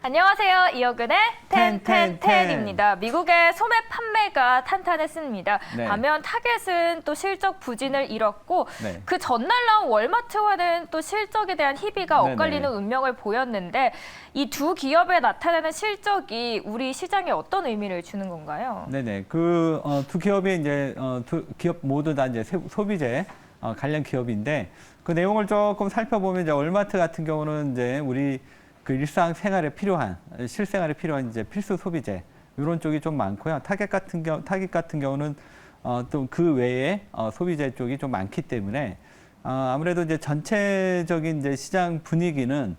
안녕하세요. 이어근의 텐텐텐. 텐텐텐입니다. 미국의 소매 판매가 탄탄했습니다. 네. 반면 타겟은 또 실적 부진을 잃었고 네. 그 전날 나온 월마트와는 또 실적에 대한 희비가 네네. 엇갈리는 운명을 보였는데 이 두 기업에 나타나는 실적이 우리 시장에 어떤 의미를 주는 건가요? 네네. 두 기업이 이제 두 기업 모두 다 이제 소비재 관련 기업인데 그 내용을 조금 살펴보면 이제 월마트 같은 경우는 이제 우리 그 일상 생활에 필요한 실생활에 필요한 이제 필수 소비재 이런 쪽이 좀 많고요. 타겟 같은 경우는 또 그 외에 소비재 쪽이 좀 많기 때문에 아무래도 이제 전체적인 이제 시장 분위기는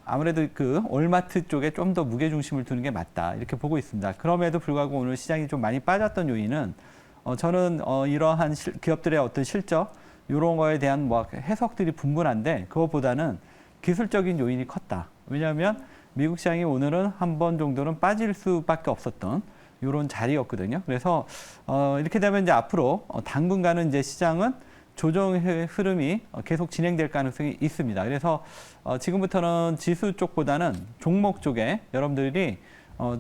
아무래도 그 월마트 쪽에 좀 더 무게 중심을 두는 게 맞다 이렇게 보고 있습니다. 그럼에도 불구하고 오늘 시장이 좀 많이 빠졌던 요인은 저는 이러한 기업들의 어떤 실적 이런 거에 대한 뭐 해석들이 분분한데 그것보다는 기술적인 요인이 컸다. 왜냐하면 미국 시장이 오늘은 한 번 정도는 빠질 수밖에 없었던 이런 자리였거든요. 그래서 이렇게 되면 이제 앞으로 당분간은 이제 시장은 조정의 흐름이 계속 진행될 가능성이 있습니다. 그래서 지금부터는 지수 쪽보다는 종목 쪽에 여러분들이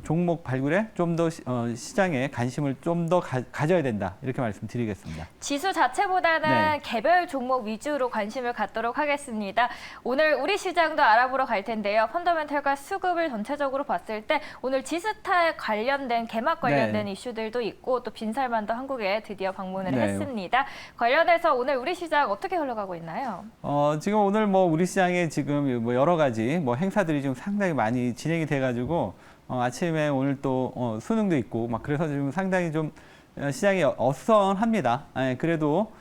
종목 발굴에 좀 더 시장에 관심을 좀 더 가져야 된다. 이렇게 말씀드리겠습니다. 지수 자체보다는 네. 개별 종목 위주로 관심을 갖도록 하겠습니다. 오늘 우리 시장도 알아보러 갈 텐데요. 펀더멘털과 수급을 전체적으로 봤을 때 오늘 지스타에 관련된 개막 관련된 네. 이슈들도 있고 또 빈살만도 한국에 드디어 방문을 네. 했습니다. 관련해서 오늘 우리 시장 어떻게 흘러가고 있나요? 지금 오늘 뭐 우리 시장에 지금 뭐 여러 가지 뭐 행사들이 지금 상당히 많이 진행이 돼가지고 아침에 오늘 또 수능도 있고 막 그래서 지금 상당히 좀 시장이 어수선합니다. 그래도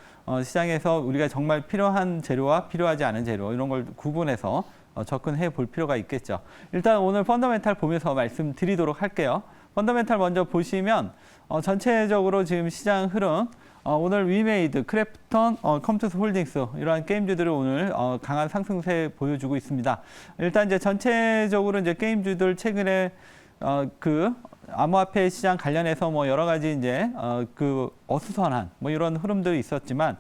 시장에서 우리가 정말 필요한 재료와 필요하지 않은 재료 이런 걸 구분해서 접근해 볼 필요가 있겠죠. 일단 오늘 펀더멘탈 보면서 말씀드리도록 할게요. 펀더멘탈 먼저 보시면 전체적으로 지금 시장 흐름 오늘 위메이드, 크래프톤, 컴투스 홀딩스 이러한 게임주들을 오늘 강한 상승세 보여주고 있습니다. 일단 이제 전체적으로 이제 게임주들 최근에 암호화폐 시장 관련해서 뭐 여러 가지 이제 어수선한 뭐 이런 흐름들이 있었지만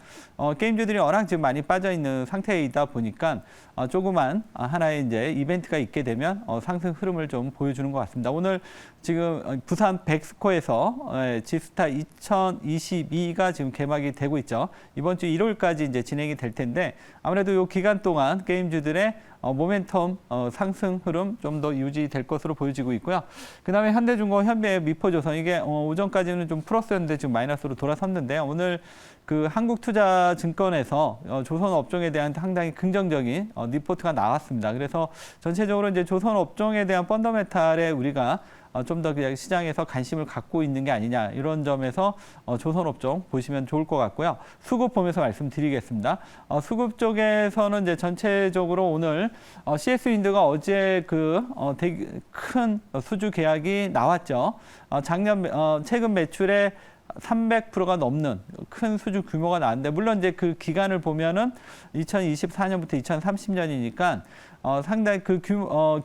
게임주들이 워낙 지금 많이 빠져 있는 상태이다 보니까 조그만 하나의 이제 이벤트가 있게 되면 상승 흐름을 좀 보여주는 것 같습니다. 오늘 지금 부산 백스코에서 지스타 2022가 지금 개막이 되고 있죠. 이번 주 일요일까지 이제 진행이 될 텐데 아무래도 이 기간 동안 게임주들의 모멘텀 상승 흐름 좀 더 유지될 것으로 보여지고 있고요. 그다음에 현대중공업, 현대, 미포조선 이게 오전까지는 좀 플러스였는데 지금 마이너스로 돌아섰는데요. 오늘 그 한국투자증권에서 조선 업종에 대한 상당히 긍정적인 리포트가 나왔습니다. 그래서 전체적으로 이제 조선 업종에 대한 펀더멘탈에 우리가 좀 더 그냥 시장에서 관심을 갖고 있는 게 아니냐 이런 점에서 조선 업종 보시면 좋을 것 같고요. 수급 보면서 말씀드리겠습니다. 수급 쪽에서는 이제 전체적으로 오늘 CS 윈드가 어제 되게 큰 수주 계약이 나왔죠. 최근 매출에 300%가 넘는 큰 수주 규모가 나왔는데 물론 이제 그 기간을 보면은 2024년부터 2030년이니까 상당히 그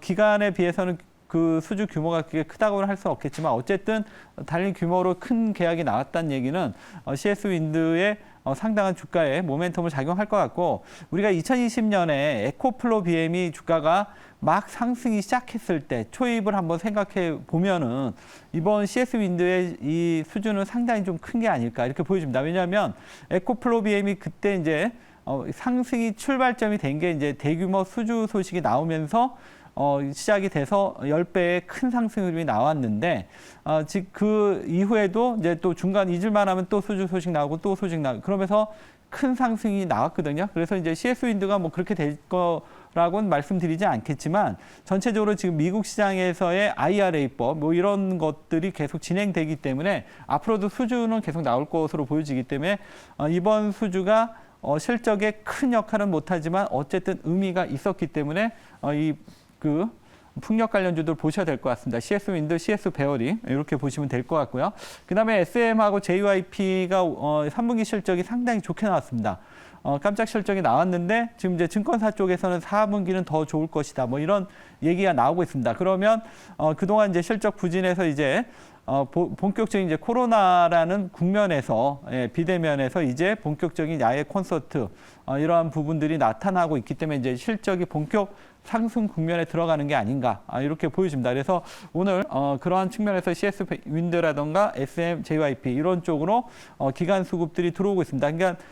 기간에 비해서는 그 수주 규모가 그게 크다고는 할 수 없겠지만 어쨌든 달린 규모로 큰 계약이 나왔다는 얘기는 CS 윈드의 상당한 주가에 모멘텀을 작용할 것 같고 우리가 2020년에 에코플로 BM이 주가가 막 상승이 시작했을 때 초입을 한번 생각해 보면은 이번 CS 윈드의 이 수준은 상당히 좀 큰 게 아닐까 이렇게 보여집니다. 왜냐하면 에코플로 BM이 그때 이제 상승이 출발점이 된 게 이제 대규모 수주 소식이 나오면서 시작이 돼서 10배의 큰 상승 흐름이 나왔는데 즉 그 이후에도 이제 또 중간 잊을만 하면 또 수주 소식 나오고 또 소식 나오고 그러면서 큰 상승이 나왔거든요. 그래서 이제 CS 윈드가 뭐 그렇게 될 거라고는 말씀드리지 않겠지만 전체적으로 지금 미국 시장에서의 IRA법 뭐 이런 것들이 계속 진행되기 때문에 앞으로도 수주는 계속 나올 것으로 보여지기 때문에 이번 수주가 실적에 큰 역할은 못하지만 어쨌든 의미가 있었기 때문에 풍력 관련주들 보셔야 될 것 같습니다. CS 윈드, CS 베어링 이렇게 보시면 될 것 같고요. 그다음에 SM하고 JYP가 3분기 실적이 상당히 좋게 나왔습니다. 깜짝 실적이 나왔는데 지금 이제 증권사 쪽에서는 4분기는 더 좋을 것이다. 뭐 이런 얘기가 나오고 있습니다. 그러면 그동안 이제 실적 부진에서 이제 본격적인 이제 코로나라는 국면에서 비대면에서 이제 본격적인 야외 콘서트 이러한 부분들이 나타나고 있기 때문에 이제 실적이 본격 상승 국면에 들어가는 게 아닌가 이렇게 보여집니다. 그래서 오늘 그러한 측면에서 CS 윈드라던가 SM, JYP 이런 쪽으로 기관 수급들이 들어오고 있습니다. 그러니까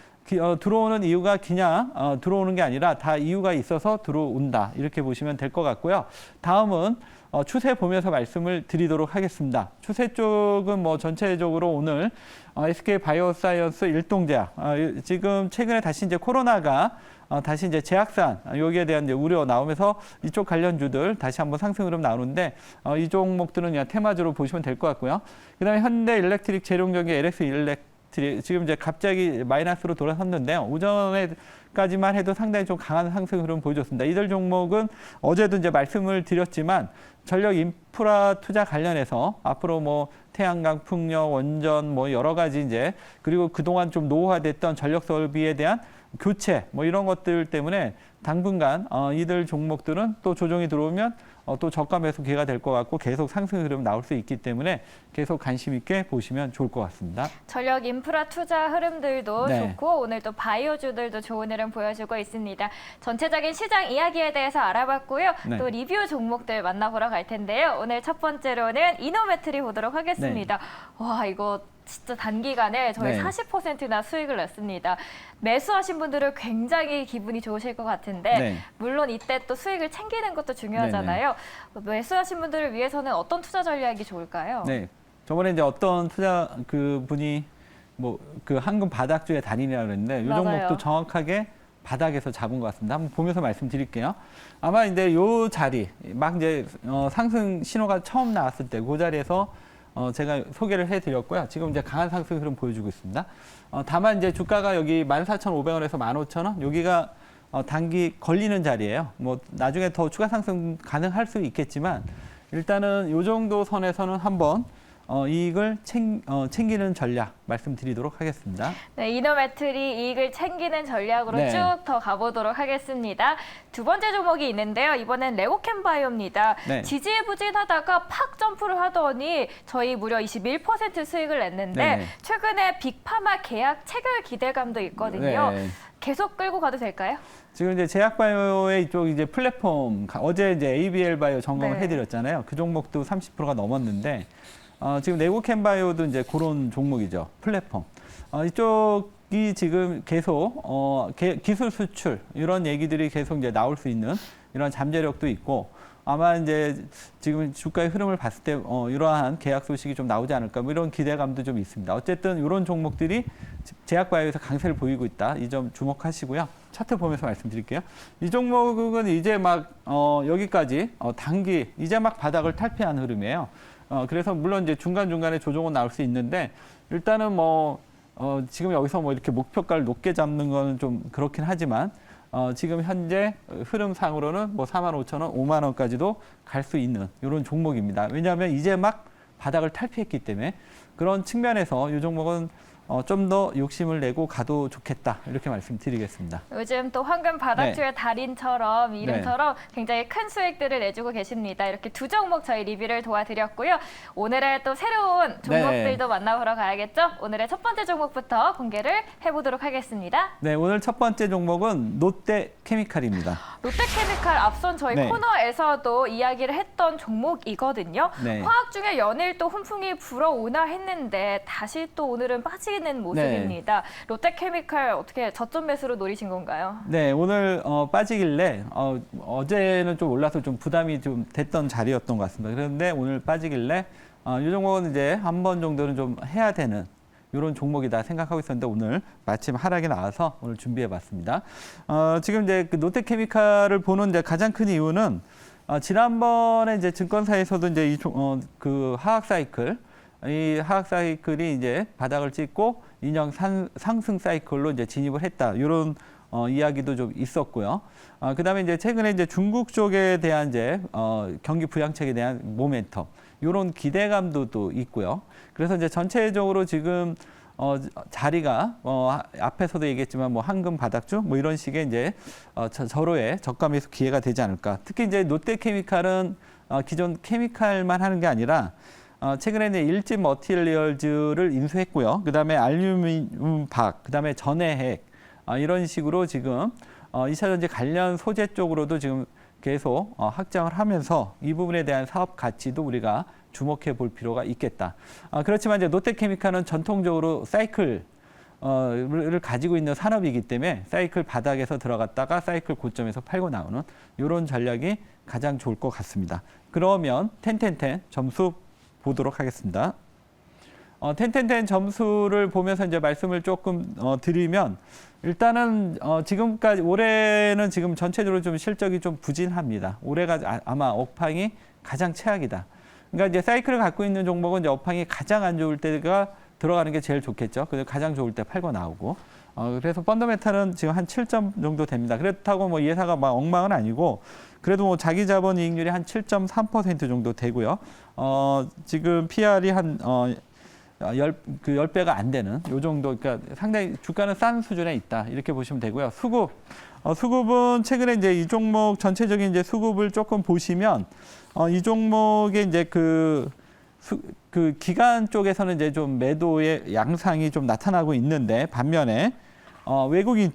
들어오는 이유가 그냥 들어오는 게 아니라 다 이유가 있어서 들어온다 이렇게 보시면 될 것 같고요. 다음은 추세 보면서 말씀을 드리도록 하겠습니다. 추세 쪽은 뭐 전체적으로 오늘 SK 바이오사이언스 일동제약 지금 최근에 다시 이제 코로나가 다시 이제 재확산 여기에 대한 이제 우려 나오면서 이쪽 관련주들 다시 한번 상승 흐름 나오는데 이 종목들은 그냥 테마주로 보시면 될 것 같고요. 그다음에 현대 일렉트릭 재룡전기 LX 일렉트릭 지금 이제 갑자기 마이너스로 돌아섰는데요. 오전에까지만 해도 상당히 좀 강한 상승 흐름 보여줬습니다. 이들 종목은 어제도 이제 말씀을 드렸지만 전력 인프라 투자 관련해서 앞으로 뭐 태양광, 풍력, 원전 뭐 여러 가지 이제 그리고 그동안 좀 노후화됐던 전력 설비에 대한 교체 뭐 이런 것들 때문에 당분간 이들 종목들은 또 조정이 들어오면 또 저가 매수 기회가 될 것 같고 계속 상승 흐름 나올 수 있기 때문에 계속 관심 있게 보시면 좋을 것 같습니다. 전력 인프라 투자 흐름들도 네. 좋고 오늘 또 바이오주들도 좋은 흐름 보여주고 있습니다. 전체적인 시장 이야기에 대해서 알아봤고요. 네. 또 리뷰 종목들 만나보러 갈 텐데요. 오늘 첫 번째로는 이노메트리 보도록 하겠습니다. 와 이거 진짜 단기간에 저희 네. 40%나 수익을 냈습니다. 매수하신 분들은 굉장히 기분이 좋으실 것 같은데 네. 물론 이때 또 수익을 챙기는 것도 중요하잖아요. 매수하신 분들을 위해서는 어떤 투자 전략이 좋을까요? 네. 저번에 이제 어떤 투자 그 분이 뭐 그 황금 바닥주의 달인이라고 그랬는데 이 맞아요. 종목도 정확하게 바닥에서 잡은 것 같습니다. 한번 보면서 말씀드릴게요. 아마 이제 요 자리 막 이제 상승 신호가 처음 나왔을 때 그 자리에서 제가 소개를 해드렸고요. 지금 이제 강한 상승 흐름 보여주고 있습니다. 다만 이제 주가가 여기 14,500원에서 15,000원 여기가 단기 걸리는 자리예요. 뭐 나중에 더 추가 상승 가능할 수 있겠지만 일단은 요 정도 선에서는 한번 이익을 챙기는 전략 말씀드리도록 하겠습니다. 네, 이노메트리 이익을 챙기는 전략으로 네. 쭉 더 가보도록 하겠습니다. 두 번째 종목이 있는데요. 이번엔 레고캠바이오입니다. 네. 지지부진하다가 팍 점프를 하더니 저희 무려 21% 수익을 냈는데 네. 최근에 빅파마 계약 체결 기대감도 있거든요. 네. 계속 끌고 가도 될까요? 지금 이제 제약바이오의 이쪽 이제 플랫폼 어제 이제 ABL 바이오 점검을 네. 해드렸잖아요. 그 종목도 30%가 넘었는데 지금 네고캠바이오도 이제 그런 종목이죠. 플랫폼. 이쪽이 지금 계속 기술 수출 이런 얘기들이 계속 이제 나올 수 있는 이런 잠재력도 있고 아마 이제 지금 주가의 흐름을 봤을 때 이러한 계약 소식이 좀 나오지 않을까 뭐 이런 기대감도 좀 있습니다. 어쨌든 이런 종목들이 제약바이오에서 강세를 보이고 있다. 이 점 주목하시고요. 차트 보면서 말씀드릴게요. 이 종목은 이제 막 여기까지 단기 이제 막 바닥을 탈피한 흐름이에요. 그래서 물론 이제 중간중간에 조정은 나올 수 있는데 일단은 뭐 지금 여기서 뭐 이렇게 목표가를 높게 잡는 거는 좀 그렇긴 하지만 지금 현재 흐름상으로는 뭐 45,000원, 5만 원까지도 갈 수 있는 이런 종목입니다. 왜냐하면 이제 막 바닥을 탈피했기 때문에 그런 측면에서 이 종목은 좀 더 욕심을 내고 가도 좋겠다 이렇게 말씀드리겠습니다. 요즘 또 황금 바닥주의 달인처럼 이름처럼 굉장히 큰 수익들을 내주고 계십니다. 이렇게 두 종목 저희 리뷰를 도와드렸고요. 오늘의 또 새로운 종목들도 만나보러 가야겠죠? 오늘의 첫 번째 종목부터 공개를 해보도록 하겠습니다. 네, 오늘 첫 번째 종목은 롯데케미칼입니다. 롯데케미칼 앞선 저희 네. 코너에서도 이야기를 했던 종목이거든요. 네. 화학 중에 연일 또 훈풍이 불어오나 했는데 다시 또 오늘은 빠지는 모습입니다. 롯데케미칼 어떻게 저점 매수로 노리신 건가요? 네, 오늘 빠지길래 어제는 좀 올라서 좀 부담이 좀 됐던 자리였던 것 같습니다. 그런데 오늘 빠지길래 이 종목은 이제 한 번 정도는 좀 해야 되는 이런 종목이다 생각하고 있었는데 오늘 마침 하락이 나와서 오늘 준비해봤습니다. 지금 이제 그 롯데케미칼을 보는 이제 가장 큰 이유는 지난번에 이제 증권사에서도 이제 그 화학 사이클 이 화학 사이클이 이제 바닥을 찍고 인형 상승 사이클로 이제 진입을 했다. 이런 이야기도 좀 있었고요. 그다음에 이제 최근에 이제 중국 쪽에 대한 이제 경기 부양책에 대한 모멘텀 이런 기대감도 또 있고요. 그래서 이제 전체적으로 지금 자리가 앞에서도 얘기했지만 뭐 황금 바닥주 뭐 이런 식의 이제 저로의 저가 매수 기회가 되지 않을까. 특히 이제 롯데케미칼은 기존 케미칼만 하는 게 아니라 최근에 이제 일진 머티리얼즈를 인수했고요. 그다음에 알루미늄 박, 그다음에 전해핵 이런 식으로 지금 2차 전지 관련 소재 쪽으로도 지금 계속 확장을 하면서 이 부분에 대한 사업 가치도 우리가 주목해 볼 필요가 있겠다. 그렇지만 이제 롯데케미칼은 전통적으로 사이클 를 가지고 있는 산업이기 때문에 사이클 바닥에서 들어갔다가 사이클 고점에서 팔고 나오는 이런 전략이 가장 좋을 것 같습니다. 그러면 텐텐텐 점수 보도록 하겠습니다. 텐텐텐 점수를 보면서 이제 말씀을 조금 드리면 일단은 지금까지 올해는 지금 전체적으로 좀 실적이 좀 부진합니다. 올해가 아마 업황이 가장 최악이다. 그러니까 이제 사이클을 갖고 있는 종목은 이제 업황이 가장 안 좋을 때가 들어가는 게 제일 좋겠죠. 그래서 가장 좋을 때 팔고 나오고. 그래서 펀더멘탈은 지금 한 7점 정도 됩니다. 그렇다고 뭐 예사가 막 엉망은 아니고 그래도 뭐 자기 자본 이익률이 한 7.3% 정도 되고요. 지금 PR이 한 10배가 안 되는 요 정도. 그러니까 상당히 주가는 싼 수준에 있다. 이렇게 보시면 되고요. 수급. 수급은 최근에 이제 이 종목 전체적인 이제 수급을 조금 보시면 이 종목의 이제 그 기관 쪽에서는 이제 좀 매도의 양상이 좀 나타나고 있는데 반면에 외국인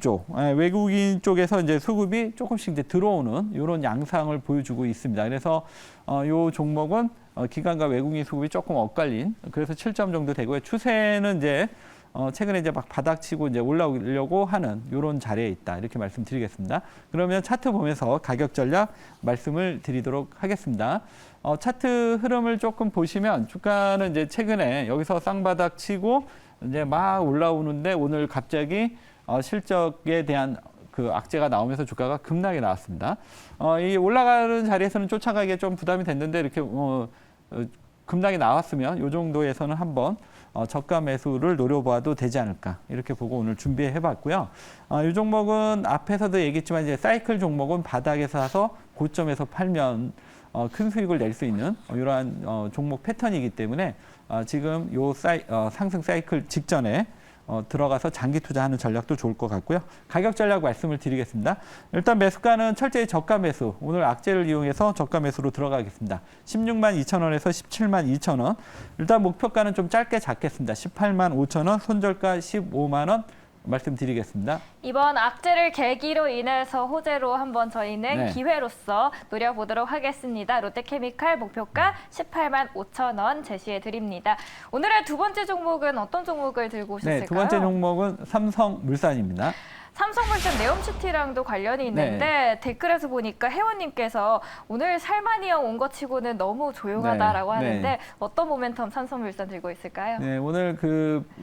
쪽에서 이제 수급이 조금씩 이제 들어오는 이런 양상을 보여주고 있습니다. 그래서 이 종목은 기관과 외국인 수급이 조금 엇갈린 그래서 7점 정도 되고요. 추세는 이제 최근에 이제 막 바닥치고 이제 올라오려고 하는 이런 자리에 있다. 이렇게 말씀드리겠습니다. 그러면 차트 보면서 가격 전략 말씀을 드리도록 하겠습니다. 차트 흐름을 조금 보시면 주가는 이제 최근에 여기서 쌍바닥 치고 이제 막 올라오는데 오늘 갑자기 실적에 대한 그 악재가 나오면서 주가가 급락이 나왔습니다. 이 올라가는 자리에서는 쫓아가기에 좀 부담이 됐는데 이렇게 급락이 나왔으면 이 정도에서는 한번 저가 매수를 노려봐도 되지 않을까 이렇게 보고 오늘 준비해 봤고요. 이 종목은 앞에서도 얘기했지만 이제 사이클 종목은 바닥에서 사서 고점에서 팔면 큰 수익을 낼 수 있는 이러한 종목 패턴이기 때문에 지금 요 상승 사이클 직전에 들어가서 장기 투자하는 전략도 좋을 것 같고요. 가격 전략 말씀을 드리겠습니다. 일단 매수가는 철저히 저가 매수. 오늘 악재를 이용해서 저가 매수로 들어가겠습니다. 16만 2천 원에서 17만 2천 원. 일단 목표가는 좀 짧게 잡겠습니다. 18만 5천 원, 손절가 15만 원 말씀드리겠습니다. 이번 악재를 계기로 인해서 호재로 한번 저희는 기회로서 노려보도록 하겠습니다. 롯데케미칼 목표가 18만 5천 원 제시해 드립니다. 오늘의 두 번째 종목은 어떤 종목을 들고 오셨을까요? 네, 두 번째 종목은 삼성물산입니다. 삼성물산 네옴시티랑도 관련이 있는데 댓글에서 보니까 회원님께서 오늘 살만이형 온 것 치고는 너무 조용하다라고 하는데 어떤 모멘텀 삼성물산 들고 있을까요? 네, 오늘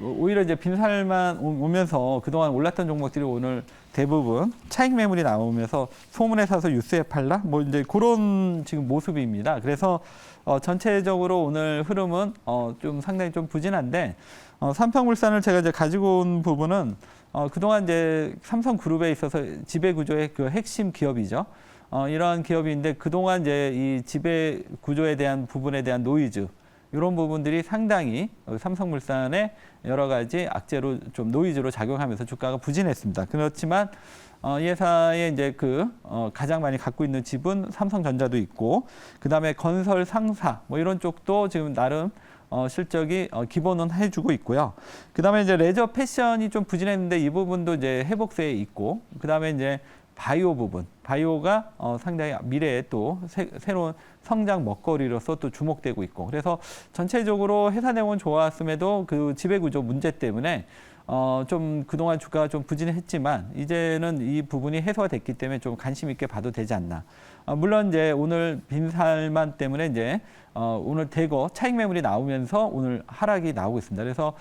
오히려 이제 빈살만 오면서 그동안 올랐던 종목들이 오늘 대부분 차익 매물이 나오면서 소문에 사서 뉴스에 팔라 뭐 이제 그런 지금 모습입니다. 그래서 전체적으로 오늘 흐름은 좀 상당히 좀 부진한데 삼성물산을 제가 이제 가지고 온 부분은 그동안 이제 삼성그룹에 있어서 지배 구조의 그 핵심 기업이죠. 이러한 기업인데 그동안 이제 이 지배 구조에 대한 부분에 대한 노이즈 이런 부분들이 상당히 삼성물산의 여러 가지 악재로 좀 노이즈로 작용하면서 주가가 부진했습니다. 그렇지만 이 회사의 이제 가장 많이 갖고 있는 지분 삼성전자도 있고 그다음에 건설 상사 뭐 이런 쪽도 지금 나름 실적이 기본은 해주고 있고요. 그다음에 이제 레저 패션이 좀 부진했는데 이 부분도 이제 회복세에 있고 그다음에 이제 바이오 부분, 바이오가 상당히 미래에 또 새로운 성장 먹거리로서 또 주목되고 있고 그래서 전체적으로 회사 내용은 좋았음에도 그 지배구조 문제 때문에 좀 그동안 주가가 좀 부진했지만 이제는 이 부분이 해소가 됐기 때문에 좀 관심 있게 봐도 되지 않나. 물론 이제 오늘 빈살만 때문에 이제 오늘 대거 차익 매물이 나오면서 오늘 하락이 나오고 있습니다. 그래서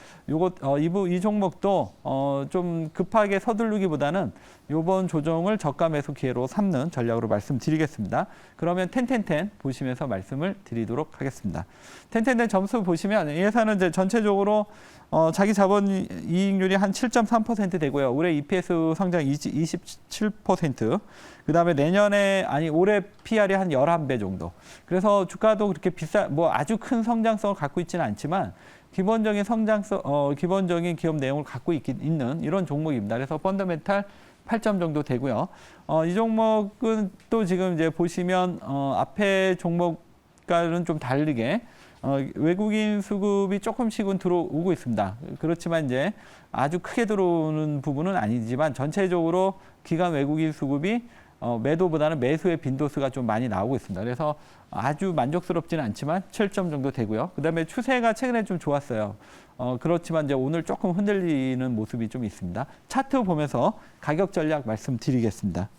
이 종목도 좀 급하게 서두르기보다는 이번 조정을 저가 매수 기회로 삼는 전략으로 말씀드리겠습니다. 그러면 텐텐텐 보시면서 말씀을 드리도록 하겠습니다. 텐텐텐 점수 보시면 이 회사는 이제 전체적으로 자기 자본 이익률이 한 7.3% 되고요. 올해 EPS 성장 27%. 그다음에 올해 PR이 한 11배 정도. 그래서 주가도 그렇게 뭐 아주 큰 성장성을 갖고 있지는 않지만 기본적인 기본적인 기업 내용을 갖고 있는 이런 종목입니다. 그래서 펀더멘탈 8점 정도 되고요. 이 종목은 또 지금 이제 보시면 앞에 종목과는 좀 다르게 외국인 수급이 조금씩은 들어오고 있습니다. 그렇지만 이제 아주 크게 들어오는 부분은 아니지만 전체적으로 기관 외국인 수급이 매도보다는 매수의 빈도수가 좀 많이 나오고 있습니다. 그래서 아주 만족스럽지는 않지만 7점 정도 되고요. 그다음에 추세가 최근에 좀 좋았어요. 그렇지만 이제 오늘 조금 흔들리는 모습이 좀 있습니다. 차트 보면서 가격 전략 말씀드리겠습니다.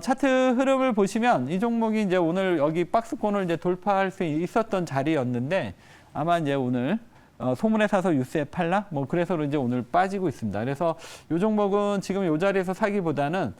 차트 흐름을 보시면 이 종목이 이제 오늘 여기 박스권을 이제 돌파할 수 있었던 자리였는데 아마 이제 오늘 소문에 사서 유스에 팔라? 뭐 그래서 이제 오늘 빠지고 있습니다. 그래서 이 종목은 지금 이 자리에서 사기보다는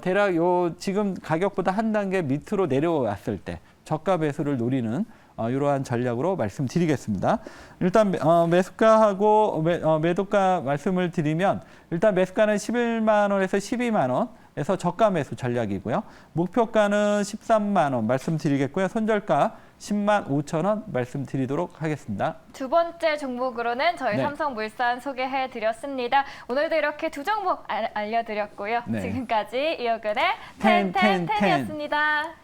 대략 요 지금 가격보다 한 단계 밑으로 내려왔을 때 저가 배수를 노리는 이러한 전략으로 말씀드리겠습니다. 일단 매수가하고 매도가 말씀을 드리면 일단 매수가는 11만 원에서 12만 원에서 저가 매수 전략이고요. 목표가는 13만 원 말씀드리겠고요. 손절가 10만 5천 원 말씀드리도록 하겠습니다. 두 번째 종목으로는 저희 네. 삼성물산 소개해드렸습니다. 오늘도 이렇게 두 종목 알려드렸고요. 네. 지금까지 이호근의 텐, 텐, 텐. 텐텐텐이었습니다.